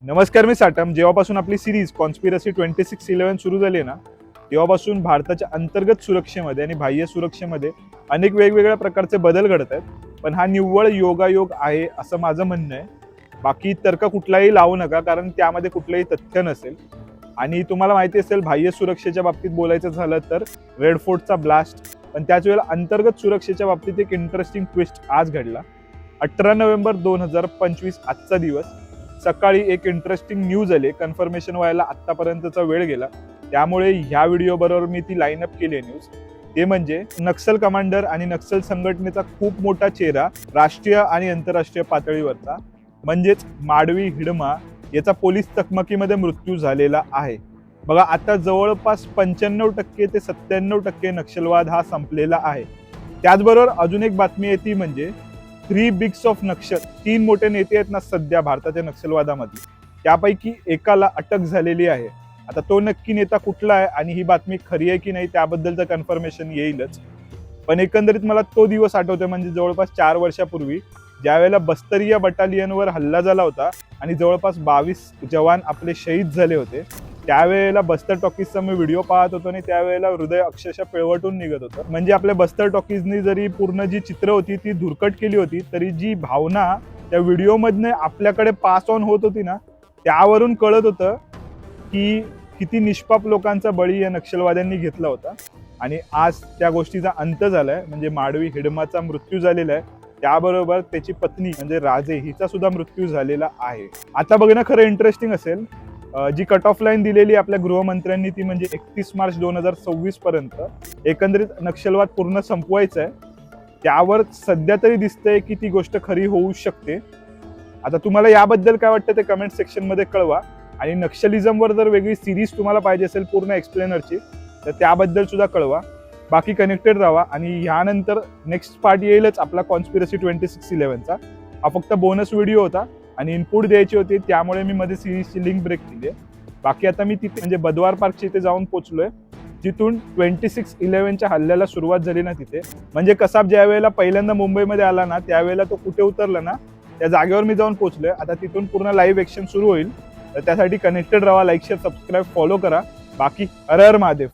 नमस्कार, मी साटम. जेव्हापासून आपली सिरीज कॉन्स्पिरसी 2611 सुरू झाली ना, तेव्हापासून भारताच्या अंतर्गत सुरक्षेमध्ये आणि बाह्य सुरक्षेमध्ये अनेक वेगवेगळ्या प्रकारचे बदल घडत आहेत. पण हा निव्वळ योगायोग आहे असं माझं म्हणणं आहे. बाकी तर्क कुठलाही लावू नका, कारण त्यामध्ये कुठलंही तथ्य नसेल. आणि तुम्हाला माहिती असेल, बाह्य सुरक्षेच्या बाबतीत बोलायचं झालं तर रेड फोर्टचा ब्लास्ट, पण त्याच वेळेला अंतर्गत सुरक्षेच्या बाबतीत एक इंटरेस्टिंग ट्विस्ट आज घडला. 18 नोव्हेंबर 2025 आजचा दिवस. सकाळी एक इंटरेस्टिंग न्यूज आली. कन्फर्मेशन व्हायला आत्तापर्यंतचा वेळ गेला, त्यामुळे ह्या व्हिडिओ बरोबर मी ती लाईन अप केली आहे न्यूज. ते म्हणजे नक्सल कमांडर आणि नक्सल संघटनेचा खूप मोठा चेहरा राष्ट्रीय आणि आंतरराष्ट्रीय पातळीवरचा, म्हणजेच माडवी हिडमा याचा पोलीस चकमकीमध्ये मृत्यू झालेला आहे. बघा, आता जवळपास 95% ते 97% नक्षलवाद हा संपलेला आहे. त्याचबरोबर अजून एक बातमी आहे, ती म्हणजे 3 बिग्स ऑफ नक्षल, 3 मोठे नेते आहेत ना सध्या भारताच्या नक्षलवादामध्ये, त्यापैकी एकाला अटक झालेली आहे. आता तो नक्की नेता कुठला आहे आणि ही बातमी खरी आहे की नाही त्याबद्दलचं कन्फर्मेशन येईलच. पण एकंदरीत मला तो दिवस आठवतोय, म्हणजे जवळपास 4 वर्षापूर्वी, ज्यावेळेला बस्तरिया बटालियनवर हल्ला झाला होता आणि जवळपास 22 जवान आपले शहीद झाले होते. त्यावेळेला बस्तर टॉकीजचा मी व्हिडिओ पाहत होतो आणि त्यावेळेला हृदय अक्षरशः पिळवटून निघत होतं. म्हणजे आपल्या बस्तर टॉकीजनी जरी पूर्ण जी चित्र होती ती धुरकट केली होती, तरी जी भावना त्या व्हिडिओमधनं आपल्याकडे पास ऑन होत होती ना, त्यावरून कळत होतं की किती निष्पाप लोकांचा बळी या नक्षलवाद्यांनी घेतला होता. आणि आज त्या गोष्टीचा अंत झालाय. म्हणजे माडवी हिडमाचा मृत्यू झालेला आहे, त्याबरोबर त्याची पत्नी म्हणजे राजे हिचा सुद्धा मृत्यू झालेला आहे. आता बघणं खरं इंटरेस्टिंग असेल, जी कट ऑफ लाईन दिलेली आपल्या गृहमंत्र्यांनी, ती म्हणजे 31 मार्च 2026 पर्यंत एकंदरीत नक्षलवाद पूर्ण संपवायचा आहे. त्यावर सध्या तरी दिसतंय की ती गोष्ट खरी होऊ शकते. आता तुम्हाला याबद्दल काय वाटतं ते कमेंट सेक्शन मध्ये कळवा. आणि नक्षलिझमवर जर वेगळी सिरीज तुम्हाला पाहिजे असेल पूर्ण एक्सप्लेनरची, तर त्याबद्दल सुद्धा कळवा. बाकी कनेक्टेड राहा. आणि ह्यानंतर नेक्स्ट पार्ट येईलच आपला कॉन्स्पिरसी 2611चा. हा फक्त बोनस व्हिडिओ होता आणि इनपुट द्यायची होती, त्यामुळे मी मध्ये सिरीजची लिंक ब्रेक केली आहे. बाकी आता मी तिथे म्हणजे बदवार पार्कच्या इथे जाऊन पोहोचलोय, जिथून 2611च्या हल्ल्याला सुरुवात झाली ना तिथे. म्हणजे कसाब ज्या वेळेला पहिल्यांदा मुंबईमध्ये आला ना, त्यावेळेला तो कुठे उतरला ना, त्या जागेवर मी जाऊन पोहोचलोय. आता तिथून पूर्ण लाईव्ह ॲक्शन सुरू होईल, तर त्यासाठी कनेक्टेड राहा. लाईक, शेअर, सबस्क्राईब, फॉलो करा. बाकी हर हर महादेव.